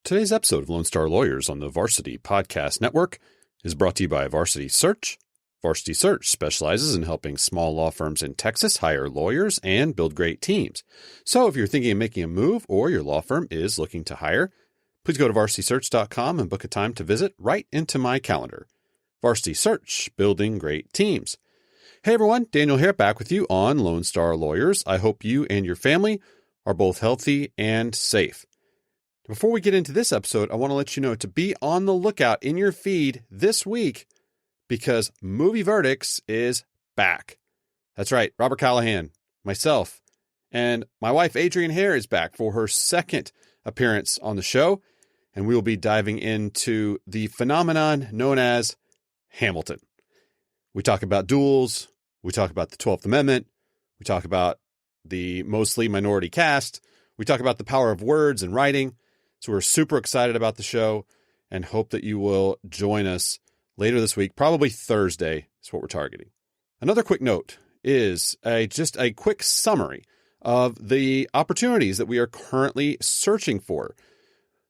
Today's episode of Lone Star Lawyers on the Varsity Podcast Network is brought to you by Varsity Search. Varsity Search specializes in helping small law firms in Texas hire lawyers and build great teams. So if you're thinking of making a move or your law firm is looking to hire, please go to varsitysearch.com and book a time to visit right into my calendar. Varsity Search, building great teams. Hey everyone, Daniel here, back with you on Lone Star Lawyers. I hope you and your family are both healthy and safe. Before we get into this episode, I want to let you know to be on the lookout in your feed this week because Movie Verdicts is back. That's right, Robert Callahan, myself, and my wife Adrienne Hare is back for her second appearance on the show, and we will be diving into the phenomenon known as Hamilton. We talk about duels, we talk about the 12th Amendment, we talk about the mostly minority cast, we talk about the power of words and writing. So we're super excited about the show and hope that you will join us later this week, probably Thursday is what we're targeting. Another quick note is just a quick summary of the opportunities that we are currently searching for.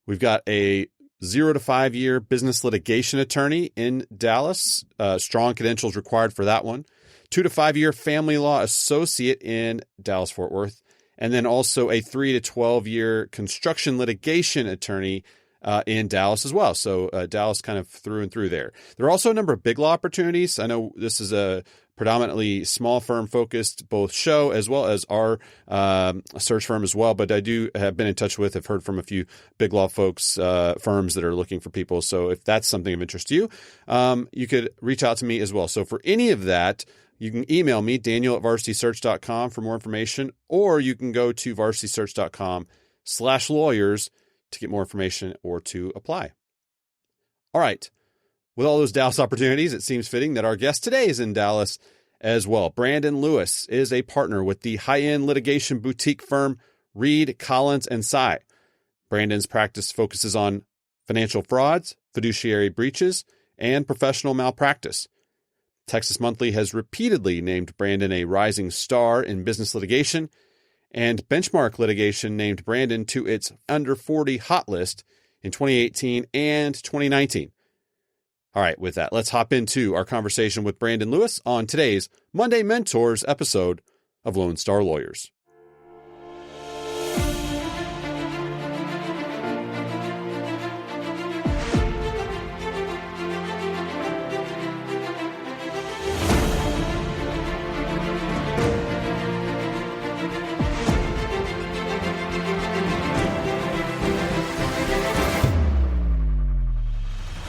We've got a 0 to 5 year business litigation attorney in Dallas. Strong credentials required for that one. 2 to 5 year family law associate in Dallas-Fort Worth. And then also a 3 to 12 year construction litigation attorney in Dallas as well. So Dallas kind of through and through there. There are also a number of big law opportunities. I know this is a predominantly small firm focused both show as well as our search firm as well. But I do have been in touch with, have heard from a few big law folks, firms that are looking for people. So if that's something of interest to you, you could reach out to me as well. So for any of that, you can email me, daniel@varsitysearch.com for more information, or you can go to varsitysearch.com/lawyers to get more information or to apply. All right. With all those Dallas opportunities, it seems fitting that our guest today is in Dallas as well. Brandon Lewis is a partner with the high-end litigation boutique firm Reid Collins Tsai. Brandon's practice focuses on financial frauds, fiduciary breaches, and professional malpractice. Texas Monthly has repeatedly named Brandon a rising star in business litigation, and Benchmark Litigation named Brandon to its under 40 hot list in 2018 and 2019. All right, with that, let's hop into our conversation with Brandon Lewis on today's Monday Mentors episode of Lone Star Lawyers.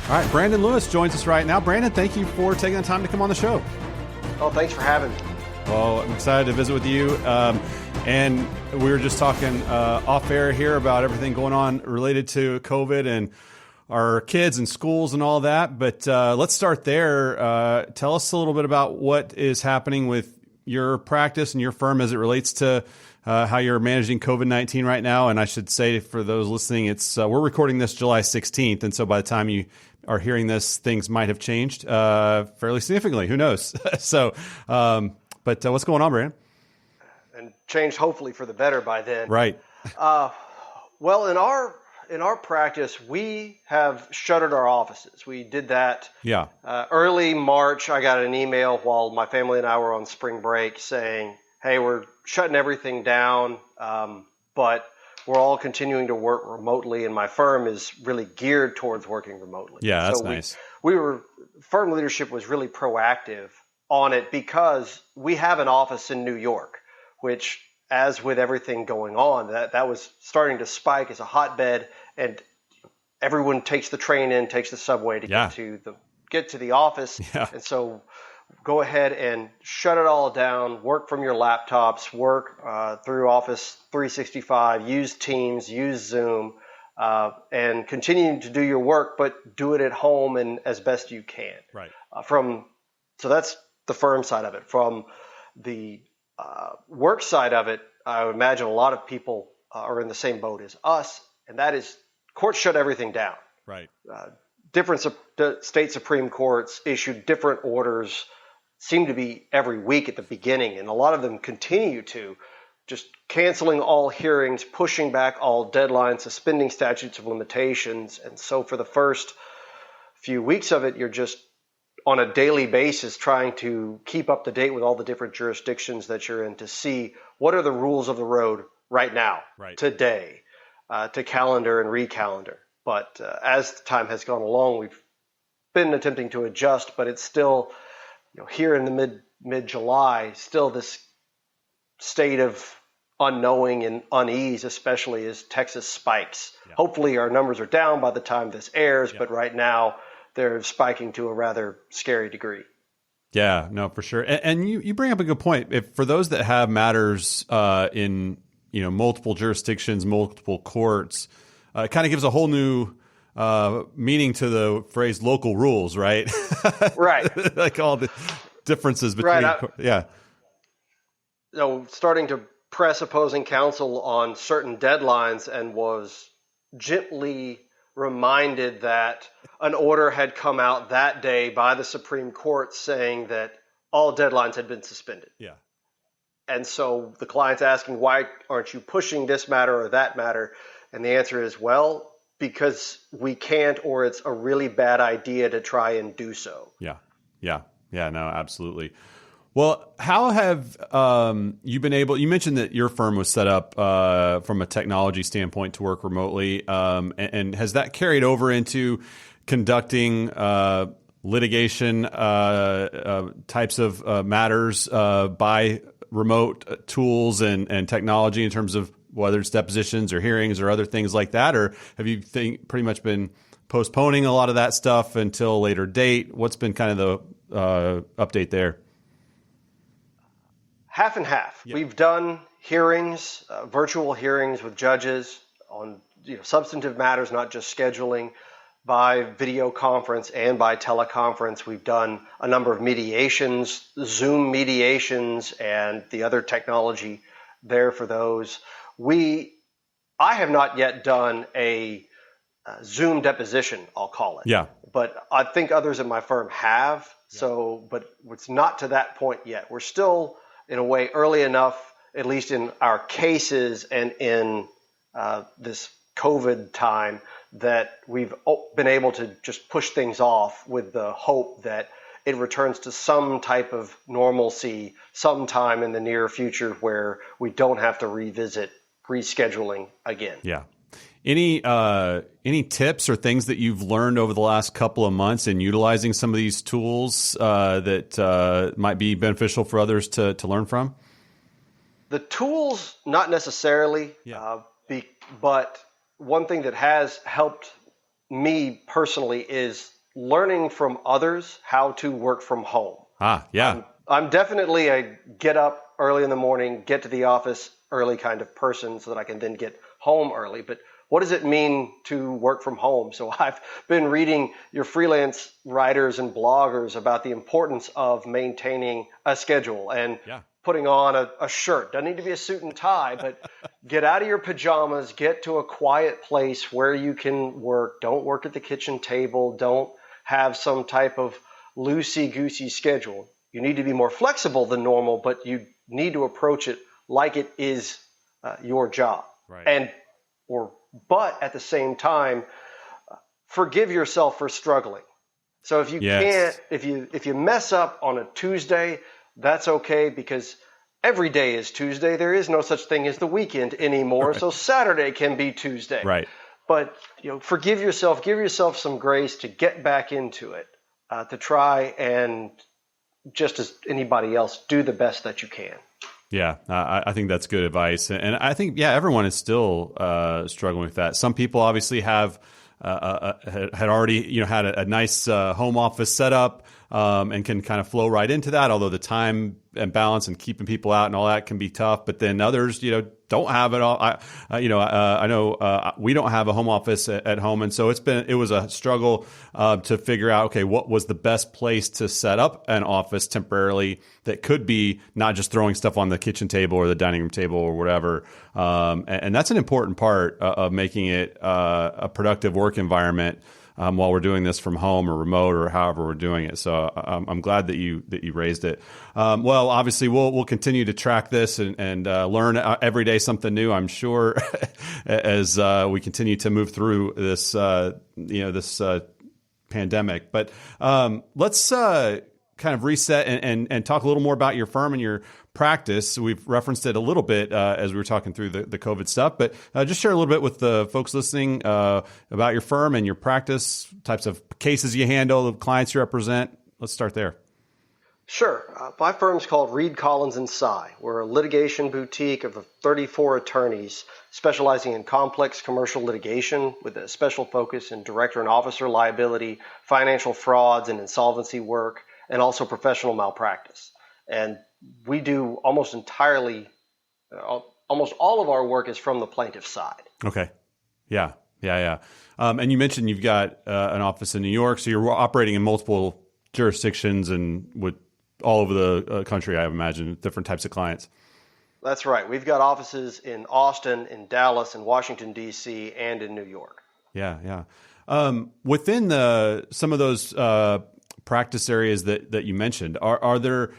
All right, Brandon Lewis joins us right now. Brandon, thank you for taking the time to come on the show. Oh, thanks for having me. Well, I'm excited to visit with you. And we were just talking off air here about everything going on related to COVID and our kids and schools and all that. But let's start there. Tell us a little bit about what is happening with your practice and your firm as it relates to how you're managing COVID-19 right now. And I should say for those listening, it's we're recording this July 16th. And so by the time you are hearing this, things might have changed fairly significantly. Who knows? So, but what's going on, Brandon? And changed hopefully for the better by then. Right. Well, in our practice, we have shuttered our offices. We did that early March. I got an email while my family and I were on spring break saying, hey, we're shutting everything down, but we're all continuing to work remotely, and my firm is really geared towards working remotely. Yeah, that's nice. Firm leadership was really proactive on it because we have an office in New York, which, as with everything going on, that was starting to spike as a hotbed, and everyone takes the train in, takes the subway to get to the office. Yeah. And so go ahead and shut it all down, work from your laptops, work through Office 365, use Teams, use Zoom, and continue to do your work, but do it at home and as best you can. Right. So that's the firm side of it. From the work side of it, I would imagine a lot of people are in the same boat as us, and that is courts shut everything down. Right. Different state Supreme Courts issued different orders, seem to be every week at the beginning, and a lot of them continue to. just canceling all hearings, pushing back all deadlines, suspending statutes of limitations. And so for the first few weeks of it, you're just on a daily basis trying to keep up to date with all the different jurisdictions that you're in to see what are the rules of the road right now, today, to calendar and recalendar. But as the time has gone along, we've been attempting to adjust, but it's still, here in the mid-July, still this state of unknowing and unease, especially as Texas spikes. Yeah. Hopefully our numbers are down by the time this airs, but right now they're spiking to a rather scary degree. Yeah, no, for sure. And you bring up a good point. If for those that have matters in multiple jurisdictions, multiple courts, it kind of gives a whole new meaning to the phrase "local rules," right? Right. Like all the differences between. Right. Starting to press opposing counsel on certain deadlines, and was gently reminded that an order had come out that day by the Supreme Court saying that all deadlines had been suspended. Yeah. And so the client's asking, why aren't you pushing this matter or that matter? And the answer is, well, because we can't, or it's a really bad idea to try and do so. Yeah. No, absolutely. Well, how have you been able? You mentioned that your firm was set up from a technology standpoint to work remotely, and has that carried over into conducting litigation types of matters by remote tools and technology in terms of whether it's depositions or hearings or other things like that, or have you pretty much been postponing a lot of that stuff until a later date? What's been kind of the update there? Half and half. Yep. We've done hearings, virtual hearings with judges on substantive matters, not just scheduling, by video conference and by teleconference. We've done a number of mediations, Zoom mediations, and the other technology there for those. I have not yet done a Zoom deposition, I'll call it. Yeah. But I think others in my firm have. Yeah. So, but it's not to that point yet. We're still, in a way, early enough, at least in our cases and in this COVID time, that we've been able to just push things off with the hope that it returns to some type of normalcy sometime in the near future where we don't have to revisit rescheduling again. Yeah. Any tips or things that you've learned over the last couple of months in utilizing some of these tools that might be beneficial for others to learn from? The tools, not necessarily, but one thing that has helped me personally is learning from others how to work from home. I'm definitely a get up early in the morning, get to the office early kind of person so that I can then get home early. But what does it mean to work from home? So I've been reading your freelance writers and bloggers about the importance of maintaining a schedule and putting on a shirt. Doesn't need to be a suit and tie, but get out of your pajamas, get to a quiet place where you can work. Don't work at the kitchen table. Don't have some type of loosey-goosey schedule. You need to be more flexible than normal, but you need to approach it like it is your job. Right. But at the same time, forgive yourself for struggling. So if you can't, if you mess up on a Tuesday, that's okay, because every day is Tuesday. There is no such thing as the weekend anymore. Right. So Saturday can be Tuesday. Right. But forgive yourself, give yourself some grace to get back into it, to try and, just as anybody else, do the best that you can. Yeah, I think that's good advice. And I think, everyone is still struggling with that. Some people obviously have had already, had a nice home office set up and can kind of flow right into that, although the time and balance and keeping people out and all that can be tough. But then others, don't have it all. I know we don't have a home office at home. And so it was a struggle to figure out, okay, what was the best place to set up an office temporarily that could be not just throwing stuff on the kitchen table or the dining room table or whatever. And that's an important part of making it a productive work environment. while we're doing this from home or remote or however we're doing it. So I'm glad that you raised it. Well, obviously we'll continue to track this and learn every day something new, I'm sure, as we continue to move through this this pandemic. But let's kind of reset and talk a little more about your firm and your practice. We've referenced it a little bit as we were talking through the COVID stuff, but just share a little bit with the folks listening about your firm and your practice, types of cases you handle, the clients you represent. Let's start there. Sure. My firm's called Reid Collins Tsai. We're a litigation boutique of 34 attorneys specializing in complex commercial litigation with a special focus in director and officer liability, financial frauds, and insolvency work, and also professional malpractice. And we do almost all of our work is from the plaintiff side. Okay. Yeah. And you mentioned you've got an office in New York, so you're operating in multiple jurisdictions and with all over the country, I imagine, different types of clients. That's right. We've got offices in Austin, in Dallas, in Washington, D.C., and in New York. Yeah. Within some of those practice areas that you mentioned, are there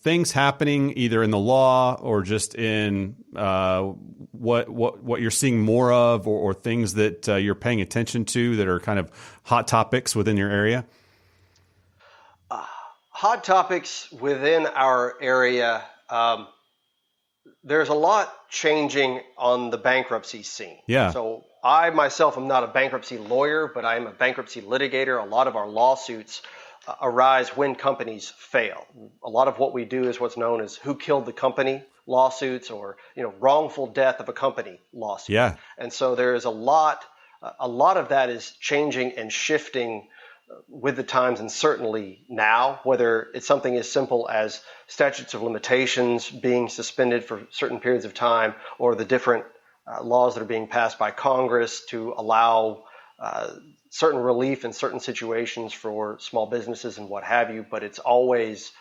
things happening either in the law or just in what you're seeing more of, or things that you're paying attention to that are kind of hot topics within your area? Hot topics within our area. There's a lot changing on the bankruptcy scene. Yeah. So I myself am not a bankruptcy lawyer, but I am a bankruptcy litigator. A lot of our lawsuits arise when companies fail. A lot of what we do is what's known as who killed the company lawsuits, or wrongful death of a company lawsuit. Yeah. And so there is a lot of that is changing and shifting with the times, and certainly now, whether it's something as simple as statutes of limitations being suspended for certain periods of time, or the different laws that are being passed by Congress to allow certain relief in certain situations for small businesses and what have you. But it's always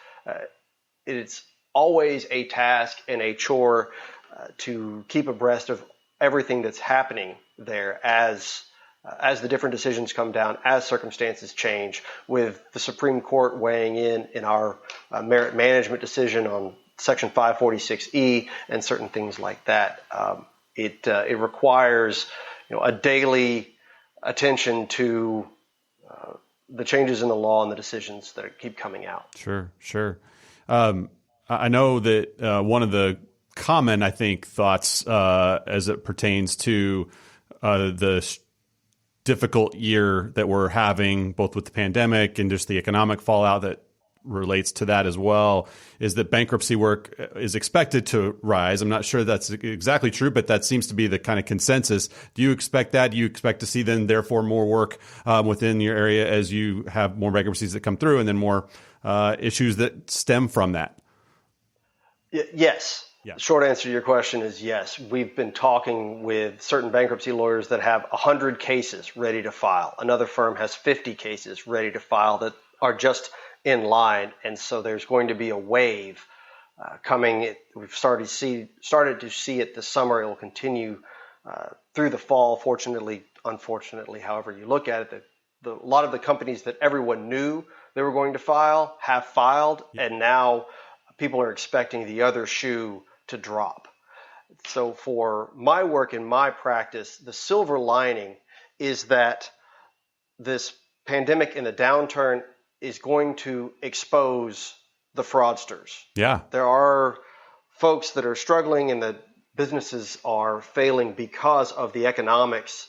a task and a chore to keep abreast of everything that's happening there as the different decisions come down, as circumstances change, with the Supreme Court weighing in our merit management decision on Section 546E and certain things like that. It requires a daily attention to the changes in the law and the decisions that keep coming out. Sure. I know that one of the common, I think, thoughts as it pertains to the difficult year that we're having, both with the pandemic and just the economic fallout that relates to that as well, is that bankruptcy work is expected to rise. I'm not sure that's exactly true, but that seems to be the kind of consensus. Do you expect that? Do you expect to see then, therefore, more work within your area as you have more bankruptcies that come through, and then more issues that stem from that? Yes. Yeah. The short answer to your question is yes. We've been talking with certain bankruptcy lawyers that have 100 cases ready to file. Another firm has 50 cases ready to file that are just in line. And so there's going to be a wave coming. We've started to see it this summer. It will continue through the fall, fortunately, unfortunately, however you look at it. A lot of the companies that everyone knew they were going to file have filed, and now people are expecting the other shoe to drop. So for my work in my practice, the silver lining is that this pandemic and the downturn is going to expose the fraudsters. Yeah. There are folks that are struggling and the businesses are failing because of the economics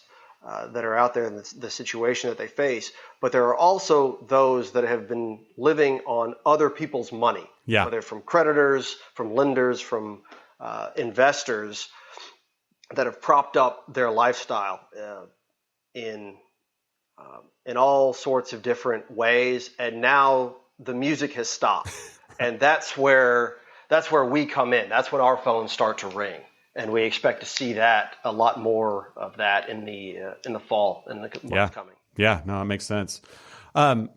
that are out there and the situation that they face. But there are also those that have been living on other people's money, whether from creditors, from lenders, from investors that have propped up their lifestyle in all sorts of different ways. And now the music has stopped. And that's where we come in. That's when our phones start to ring. And we expect to see that, a lot more of that in the fall, in the months coming. Yeah, no, that makes sense. Well,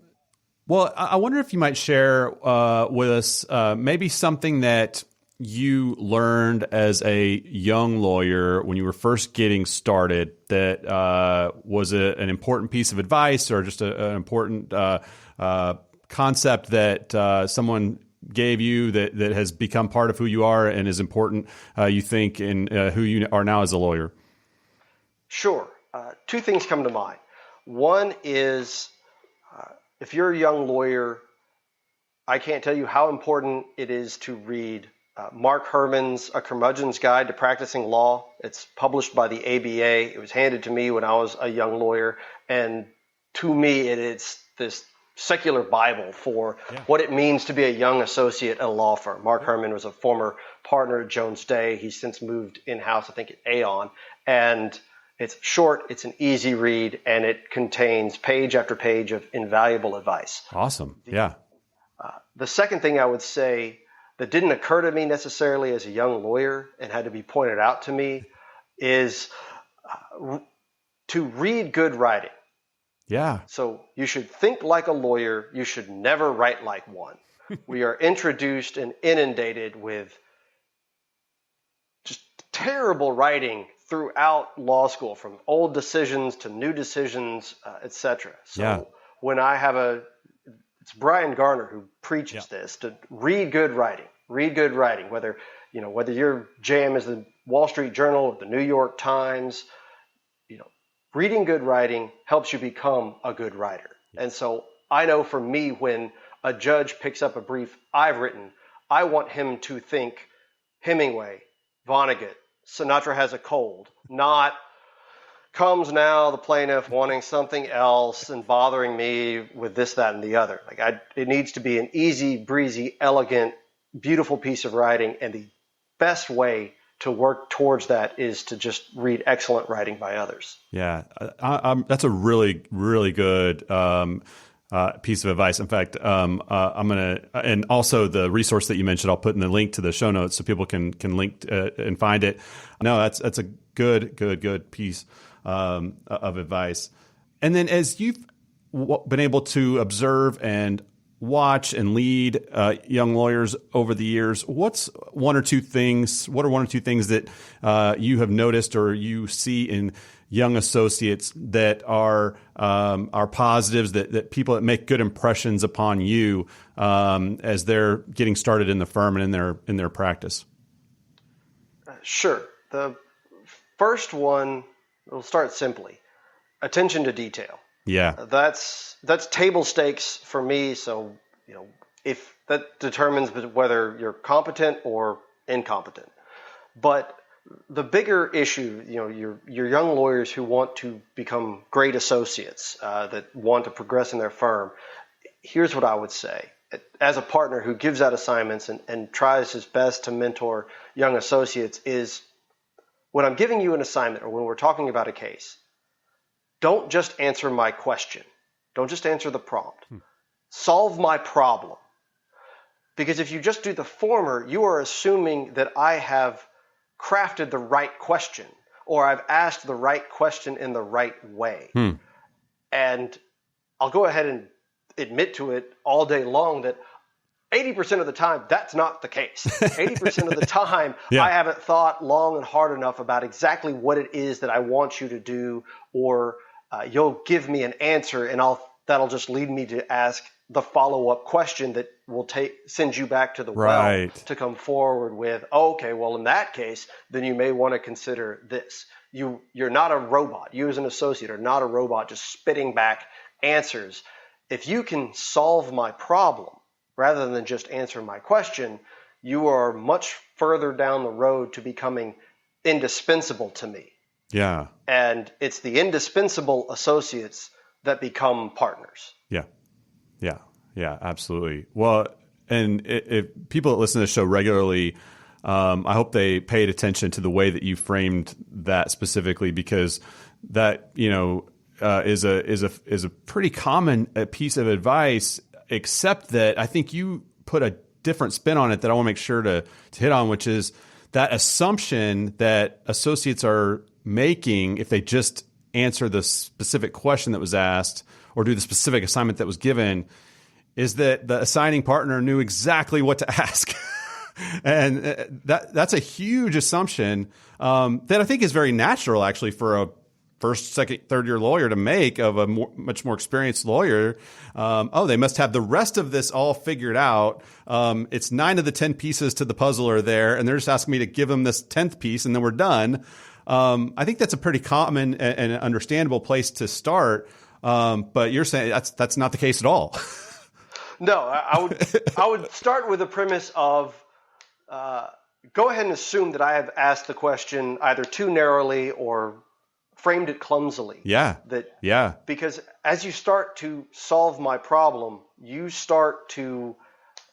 I wonder if you might share with us maybe something that you learned as a young lawyer when you were first getting started that was an important piece of advice or just an important concept that someone gave you that has become part of who you are and is important, you think, in who you are now as a lawyer? Sure. Two things come to mind. One is if you're a young lawyer, I can't tell you how important it is to read Mark Herman's A Curmudgeon's Guide to Practicing Law. It's published by the ABA. It was handed to me when I was a young lawyer. And to me, it's this secular Bible for what it means to be a young associate at a law firm. Mark Herman was a former partner at Jones Day. He's since moved in-house, I think, at Aon. And it's short, it's an easy read, and it contains page after page of invaluable advice. Awesome. Yeah. The second thing I would say that didn't occur to me necessarily as a young lawyer and had to be pointed out to me is to read good writing. Yeah. So you should think like a lawyer. You should never write like one. We are introduced and inundated with just terrible writing throughout law school, from old decisions to new decisions, etc. So when I have it's Brian Garner who preaches this, to read good writing, whether your jam is the Wall Street Journal or the New York Times, reading good writing helps you become a good writer. And so I know for me, when a judge picks up a brief I've written, I want him to think Hemingway, Vonnegut, Sinatra Has a Cold, not comes now the plaintiff wanting something else and bothering me with this, that, and the other. It needs to be an easy, breezy, elegant, beautiful piece of writing, and the best way to work towards that is to just read excellent writing by others. Yeah, that's a really, really good piece of advice. In fact, I'm gonna, and also the resource that you mentioned, I'll put in the link to the show notes so people can link and find it. No, that's a good piece of advice. And then as you've been able to observe and watch and lead young lawyers over the years, what are one or two things that you have noticed or you see in young associates that are positives, that people that make good impressions upon you as they're getting started in the firm and in their practice? Sure. The first one, we'll start simply. Attention to detail. Yeah. That's table stakes for me. So, if that determines whether you're competent or incompetent. But the bigger issue, your young lawyers who want to become great associates, that want to progress in their firm, here's what I would say. As a partner who gives out assignments and tries his best to mentor young associates, is when I'm giving you an assignment or when we're talking about a case, don't just answer my question. Don't just answer the prompt. Solve my problem. Because if you just do the former, you are assuming that I have crafted the right question or I've asked the right question in the right way. And I'll go ahead and admit to it all day long that 80% of the time, that's not the case. 80% of the time, I haven't thought long and hard enough about exactly what it is that I want you to do, or you'll give me an answer and that'll just lead me to ask the follow-up question that will send you back to the well to come forward with, okay, well, in that case, then you may want to consider this. You're not a robot. You as an associate are not a robot just spitting back answers. If you can solve my problem rather than just answer my question, you are much further down the road to becoming indispensable to me. Yeah. And it's the indispensable associates that become partners. Yeah, absolutely. Well, and if people that listen to the show regularly, I hope they paid attention to the way that you framed that specifically, because that, is a pretty common piece of advice, except that I think you put a different spin on it that I want to make sure to hit on, which is that assumption that associates are making if they just answer the specific question that was asked or do the specific assignment that was given, is that the assigning partner knew exactly what to ask. And that's a huge assumption that I think is very natural, actually, for a first, second, third year lawyer to make of a much more experienced lawyer. They must have the rest of this all figured out. It's 9 of the 10 pieces to the puzzle are there, and they're just asking me to give them this 10th piece, and then we're done. I think that's a pretty common and understandable place to start. But you're saying that's not the case at all. No, I would start with the premise of go ahead and assume that I have asked the question either too narrowly or framed it clumsily. Yeah. Because as you start to solve my problem, you start to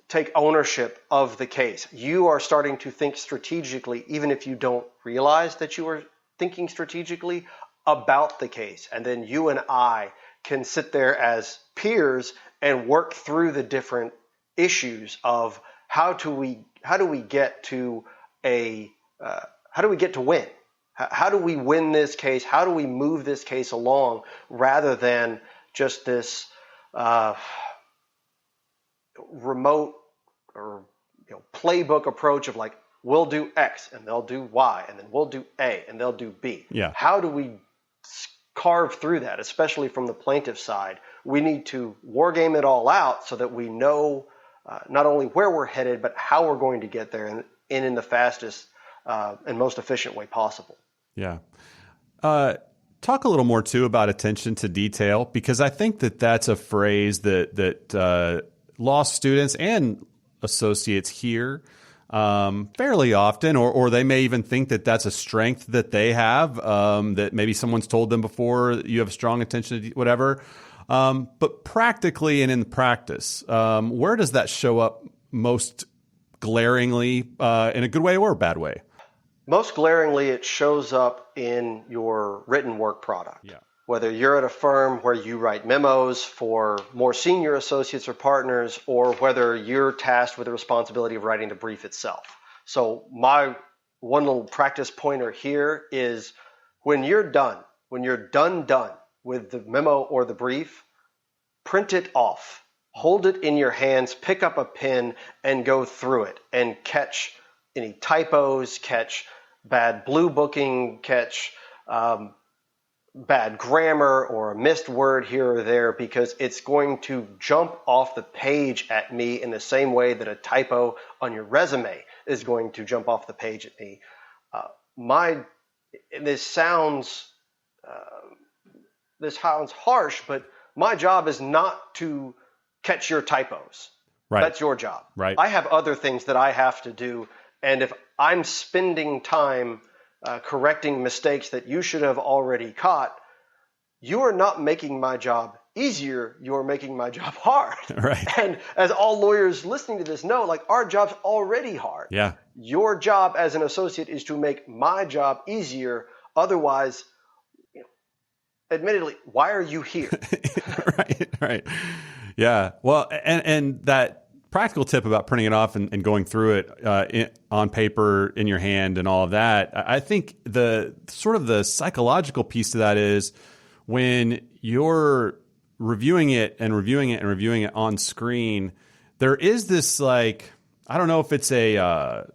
take ownership of the case. You are starting to think strategically, even if you don't realize that you are thinking strategically about the case. And then you and I can sit there as peers and work through the different issues of how do we get to win? How do we win this case? How do we move this case along rather than just this remote or playbook approach of like, we'll do X and they'll do Y and then we'll do A and they'll do B. Yeah. How do we carve through that, especially from the plaintiff side? We need to wargame it all out so that we know not only where we're headed, but how we're going to get there in the fastest and most efficient way possible. Yeah. Talk a little more too about attention to detail, because I think that's a phrase that law students and associates hear fairly often, or they may even think that that's a strength that they have, that maybe someone's told them before, you have strong attention to whatever. But practically and in practice, where does that show up most glaringly, in a good way or a bad way? Most glaringly, it shows up in your written work product. Yeah. Whether you're at a firm where you write memos for more senior associates or partners, or whether you're tasked with the responsibility of writing the brief itself. So my one little practice pointer here is when you're done with the memo or the brief, print it off, hold it in your hands, pick up a pen and go through it and catch any typos, catch bad blue booking, catch bad grammar or a missed word here or there, because it's going to jump off the page at me in the same way that a typo on your resume is going to jump off the page at me. This sounds harsh, but my job is not to catch your typos. Right. That's your job. Right. I have other things that I have to do. And if I'm spending time correcting mistakes that you should have already caught, you are not making my job easier. You are making my job hard. Right. And as all lawyers listening to this know, like, our job's already hard. Yeah. Your job as an associate is to make my job easier. Otherwise, admittedly, why are you here? Right. Yeah. Well, and that practical tip about printing it off and going through it on paper in your hand and all of that, I think the sort of the psychological piece to that is when you're reviewing it on screen, there is this, like, I don't know if it's a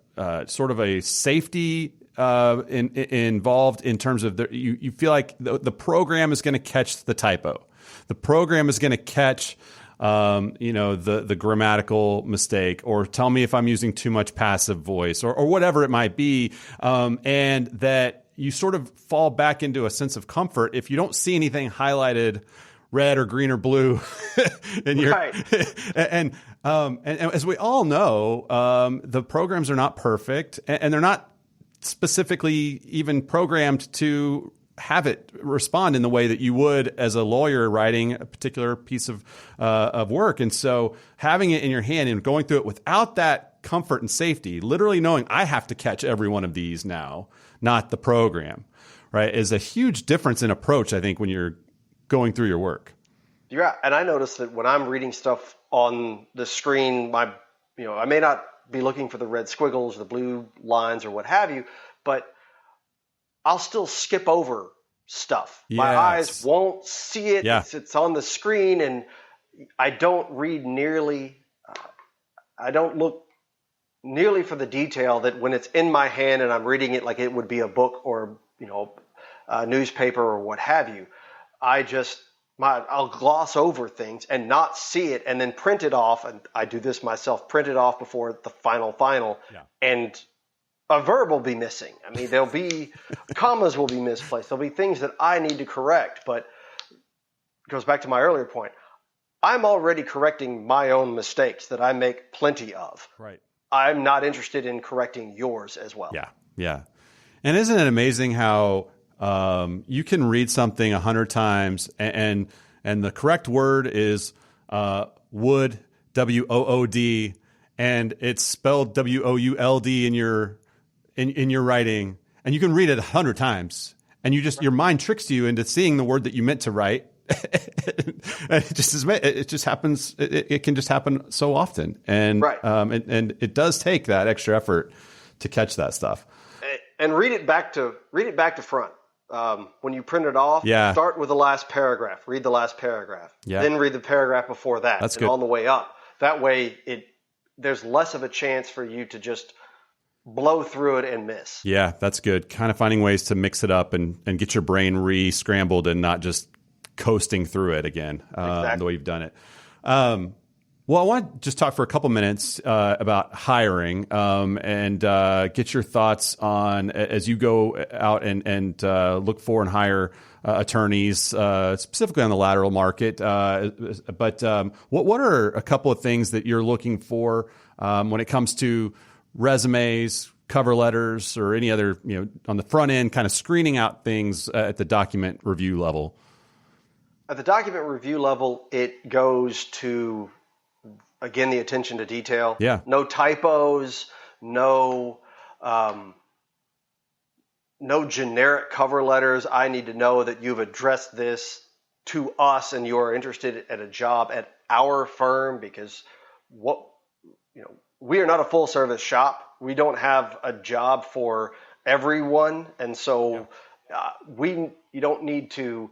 sort of a safety involved in terms of you feel like the program is going to catch the typo. The program is going to catch the grammatical mistake, or tell me if I'm using too much passive voice, or whatever it might be. And that you sort of fall back into a sense of comfort if you don't see anything highlighted red or green or blue in your, right. and as we all know, the programs are not perfect, and they're not specifically even programmed to have it respond in the way that you would as a lawyer writing a particular piece of work. And so having it in your hand and going through it without that comfort and safety, literally knowing I have to catch every one of these now, not the program, right, is a huge difference in approach, I think, when you're going through your work. Yeah, and I notice that when I'm reading stuff on the screen, I may not be looking for the red squiggles, the blue lines, or what have you, but I'll still skip over stuff. Yes. My eyes won't see it. Yeah. It's on the screen, and I don't read nearly. I don't look nearly for the detail that when it's in my hand and I'm reading it like it would be a book or, a newspaper or what have you, I'll gloss over things and not see it and then print it off. And I do this myself, print it off before the final, and a verb will be missing. I mean, there'll be commas will be misplaced. There'll be things that I need to correct, but it goes back to my earlier point. I'm already correcting my own mistakes that I make plenty of. Right. I'm not interested in correcting yours as well. Yeah. Yeah. And isn't it amazing how you can read something 100 times and the correct word is would, W-O-O-D, and it's spelled W-O-U-L-D in your writing, and you can read it 100 times, and your mind tricks you into seeing the word that you meant to write. It just happens. It can just happen so often, and and it does take that extra effort to catch that stuff. And read it back to front. When you print it off, start with the last paragraph. Read the last paragraph. Then read the paragraph before that. That's and good. On the way up. That way, there's less of a chance for you to just blow through it and miss. Yeah, that's good. Kind of finding ways to mix it up and get your brain re-scrambled and not just coasting through it again the way you've done it. Well, I want to just talk for a couple minutes about hiring and get your thoughts on as you go out and look for and hire attorneys, specifically on the lateral market. But what are a couple of things that you're looking for when it comes to resumes, cover letters, or any other, on the front end, kind of screening out things at the document review level? At the document review level, it goes to, again, the attention to detail. Yeah. No typos, no generic cover letters. I need to know that you've addressed this to us and you're interested at a job at our firm, because we are not a full service shop. We don't have a job for everyone. And so you don't need to,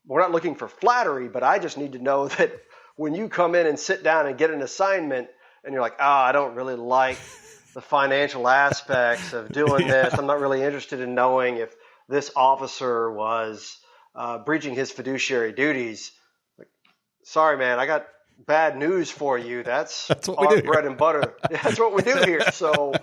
we're not looking for flattery, but I just need to know that when you come in and sit down and get an assignment and you're like, I don't really like the financial aspects of doing this. I'm not really interested in knowing if this officer was breaching his fiduciary duties. Like, sorry, man, I got bad news for you. That's our bread and butter. That's what we do here. So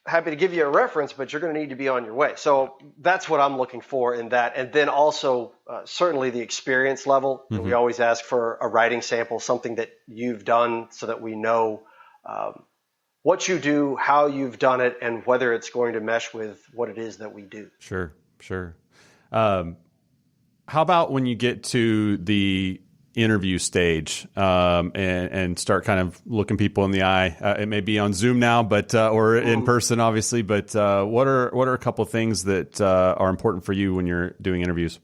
happy to give you a reference, but you're going to need to be on your way. So that's what I'm looking for in that. And then also certainly the experience level. Mm-hmm. We always ask for a writing sample, something that you've done so that we know what you do, how you've done it, and whether it's going to mesh with what it is that we do. Sure. How about when you get to the interview stage and start kind of looking people in the eye? It may be on Zoom now, but or in person, obviously. But what are a couple of things that are important for you when you're doing interviews?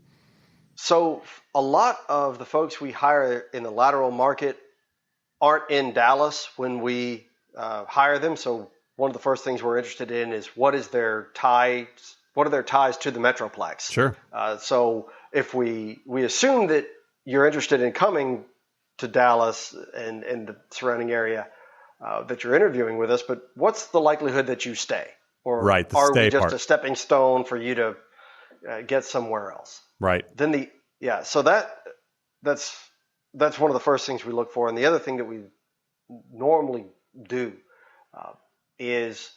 So a lot of the folks we hire in the lateral market aren't in Dallas when we hire them. So one of the first things we're interested in is what are their ties to the Metroplex? Sure. So if we assume that you're interested in coming to Dallas and the surrounding area, that you're interviewing with us, but what's the likelihood that you stay? Or are we just a stepping stone for you to get somewhere else? Right. Then so that's one of the first things we look for. And the other thing that we normally do is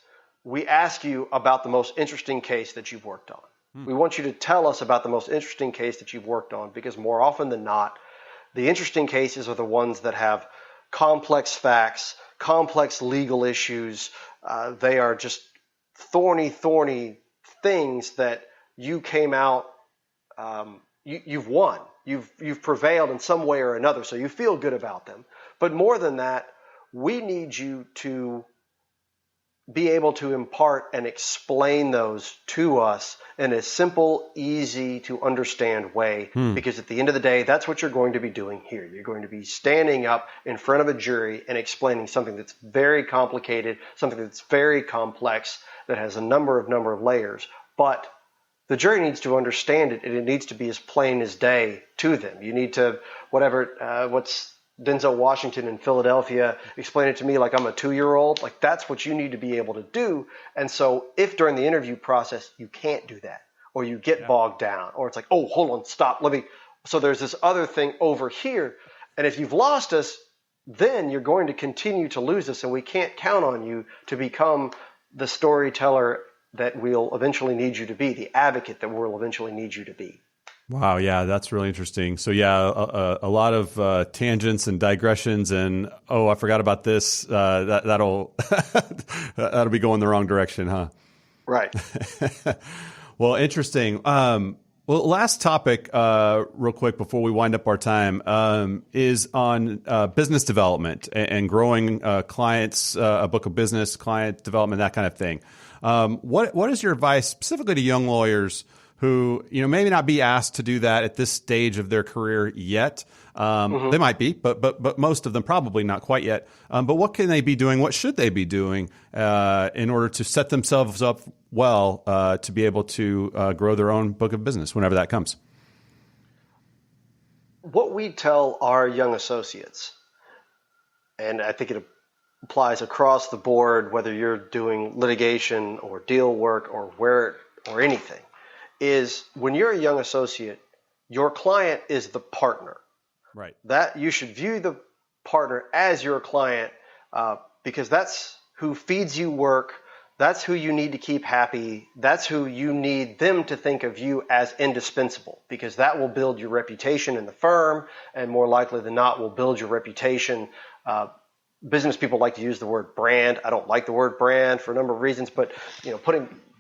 we ask you about the most interesting case that you've worked on. We want you to tell us about the most interesting case that you've worked on, because more often than not, the interesting cases are the ones that have complex facts, complex legal issues. They are just thorny things that you came out, you've won. You've prevailed in some way or another, so you feel good about them. But more than that, we need you to be able to impart and explain those to us in a simple, easy to understand way, because at the end of the day, that's what you're going to be doing here. You're going to be standing up in front of a jury and explaining something that's very complicated, something that's very complex, that has a number of layers. But the jury needs to understand it, and it needs to be as plain as day to them. You need to, what's Denzel Washington in Philadelphia explain it to me like I'm a 2-year-old. Like, that's what you need to be able to do. And so if during the interview process you can't do that, or you get bogged down, or it's like, oh, hold on, stop, so there's this other thing over here. And if you've lost us, then you're going to continue to lose us, and we can't count on you to become the storyteller that we'll eventually need you to be, the advocate that we'll eventually need you to be. Wow, yeah, that's really interesting. So yeah, a lot of tangents and digressions, and I forgot about this. That'll that'll be going the wrong direction, huh? Right. Well, interesting. Well, last topic, real quick before we wind up our time, is on business development and growing clients, a book of business, client development, that kind of thing. What is your advice specifically to young lawyers who, maybe not be asked to do that at this stage of their career yet? They might be, but most of them probably not quite yet. But what can they be doing? What should they be doing in order to set themselves up well to be able to grow their own book of business whenever that comes? What we tell our young associates, and I think it applies across the board, whether you're doing litigation or deal work or anything, is when you're a young associate, your client is the partner. Right. That you should view the partner as your client, because that's who feeds you work. That's who you need to keep happy. That's who you need them to think of you as indispensable, because that will build your reputation in the firm, and more likely than not will build your reputation. Business people like to use the word brand. I don't like the word brand for a number of reasons, but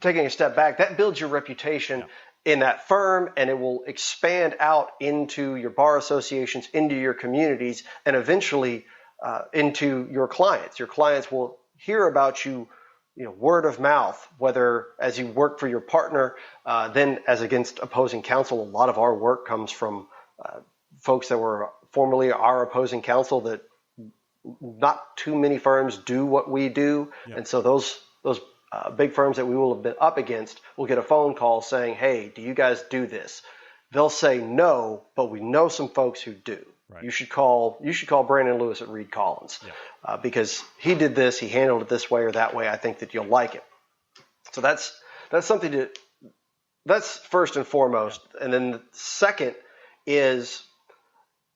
taking a step back, that builds your reputation in that firm, and it will expand out into your bar associations, into your communities, and eventually into your clients. Your clients will hear about you, word of mouth, whether as you work for your partner, then as against opposing counsel. A lot of our work comes from folks that were formerly our opposing counsel that not too many firms do what we do. And so those big firms that we will have been up against will get a phone call saying, hey, do you guys do this? They'll say no, but we know some folks who do. Right. You should call Brandon Lewis at Reid Collins because he did this, he handled it this way or that way. I think that you'll like it. So that's something that's first and foremost. And then the second is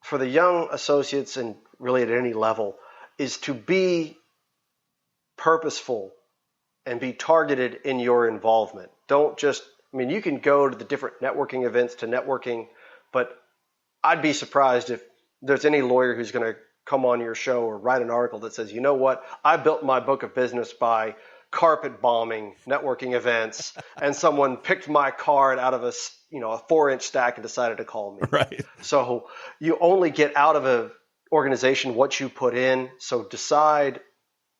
for the young associates, and really at any level, is to be purposeful and be targeted in your involvement. Don't just, you can go to the different networking events to networking, but I'd be surprised if there's any lawyer who's going to come on your show or write an article that says, you know what, I built my book of business by carpet bombing networking events, and someone picked my card out of a 4-inch stack and decided to call me. Right. So you only get out of an organization what you put in. So decide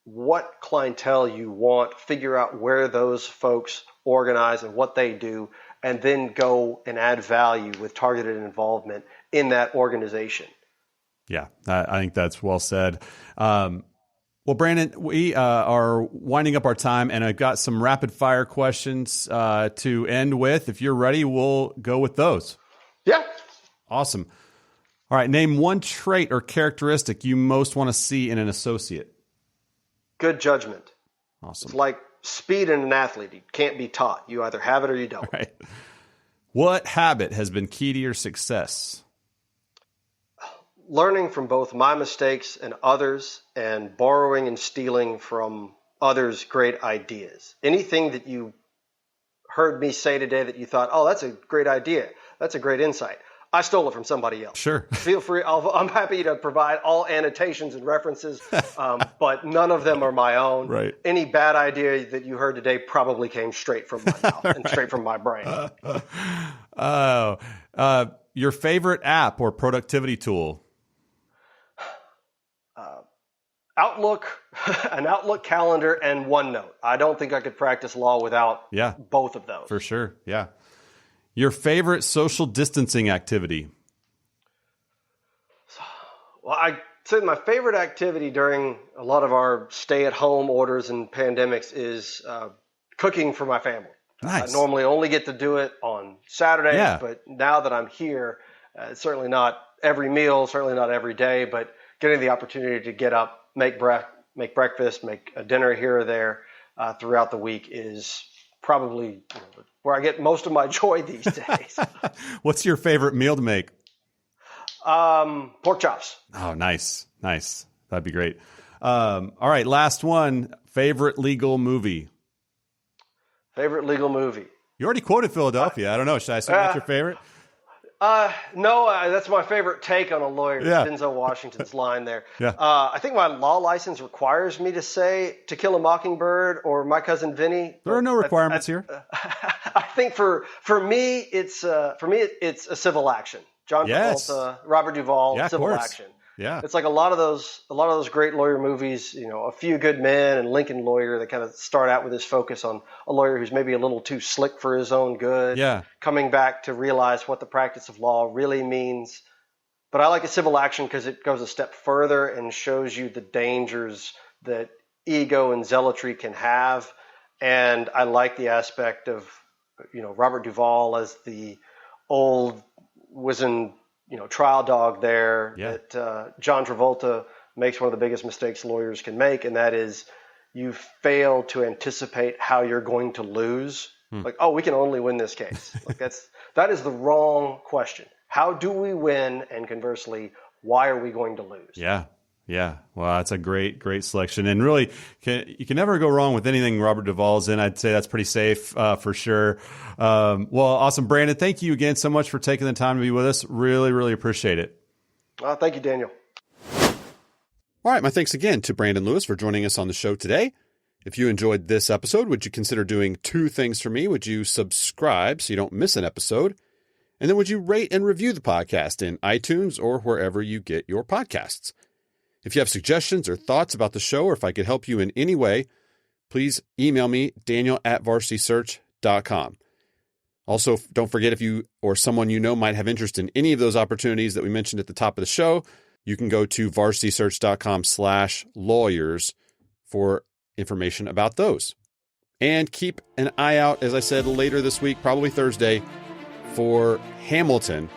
what clientele you want, figure out where those folks organize and what they do, and then go and add value with targeted involvement in that organization. Yeah, I think that's well said. Well, Brandon, we are winding up our time, and I've got some rapid fire questions to end with. If you're ready, we'll go with those. Yeah. Awesome. All right. Name one trait or characteristic you most want to see in an associate. Good judgment. Awesome. It's like speed in an athlete. You can't be taught. You either have it or you don't. Right. What habit has been key to your success? Learning from both my mistakes and others, and borrowing and stealing from others' great ideas. Anything that you heard me say today that you thought, oh, that's a great idea, that's a great insight, I stole it from somebody else. Sure. Feel free. I'm happy to provide all annotations and references, but none of them are my own. Right. Any bad idea that you heard today probably came straight from my mouth and straight from my brain. Your favorite app or productivity tool? Outlook, an Outlook calendar, and OneNote. I don't think I could practice law without both of those. For sure, yeah. Your favorite social distancing activity? Well, I said my favorite activity during a lot of our stay-at-home orders and pandemics is cooking for my family. Nice. I normally only get to do it on Saturdays, but now that I'm here, it's certainly not every meal, certainly not every day, but getting the opportunity to get up, make breakfast, make a dinner here or there throughout the week is probably where I get most of my joy these days. What's your favorite meal to make? Pork chops. Oh, nice. That'd be great. All right, last one. Favorite legal movie? Favorite legal movie? You already quoted Philadelphia. I don't know. Should I assume that's your favorite? No, that's my favorite take on a lawyer. Yeah. Denzel Washington's line there. Yeah. I think my law license requires me to say To Kill a Mockingbird or My Cousin Vinny. There are no requirements here. I think for me, it's a civil action. John Travolta, Robert Duvall, civil action. Yeah. It's like a lot of those great lawyer movies, A Few Good Men and Lincoln Lawyer, that kind of start out with this focus on a lawyer who's maybe a little too slick for his own good, coming back to realize what the practice of law really means. But I like a civil action because it goes a step further and shows you the dangers that ego and zealotry can have. And I like the aspect of, Robert Duvall as the old wizened trial dog there, that John Travolta makes one of the biggest mistakes lawyers can make, and that is you fail to anticipate how you're going to lose. Like, we can only win this case. Like that is the wrong question. How do we win? And conversely, why are we going to lose? Yeah. Well, that's a great selection. And really, you can never go wrong with anything Robert Duvall's in. I'd say that's pretty safe for sure. Well, awesome. Brandon, thank you again so much for taking the time to be with us. Really, really appreciate it. Thank you, Daniel. All right. My thanks again to Brandon Lewis for joining us on the show today. If you enjoyed this episode, would you consider doing two things for me? Would you subscribe so you don't miss an episode? And then would you rate and review the podcast in iTunes or wherever you get your podcasts? If you have suggestions or thoughts about the show, or if I could help you in any way, please email me, daniel@varsitysearch.com. Also, don't forget, if you or someone you know might have interest in any of those opportunities that we mentioned at the top of the show, you can go to varsitysearch.com/lawyers for information about those. And keep an eye out, as I said, later this week, probably Thursday, for Hamilton,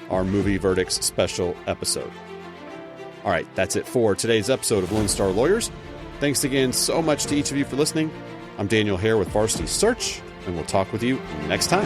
our movie verdicts special episode. All right, that's it for today's episode of Lone Star Lawyers. Thanks again so much to each of you for listening. I'm Daniel Hare with Varsity Search, and we'll talk with you next time.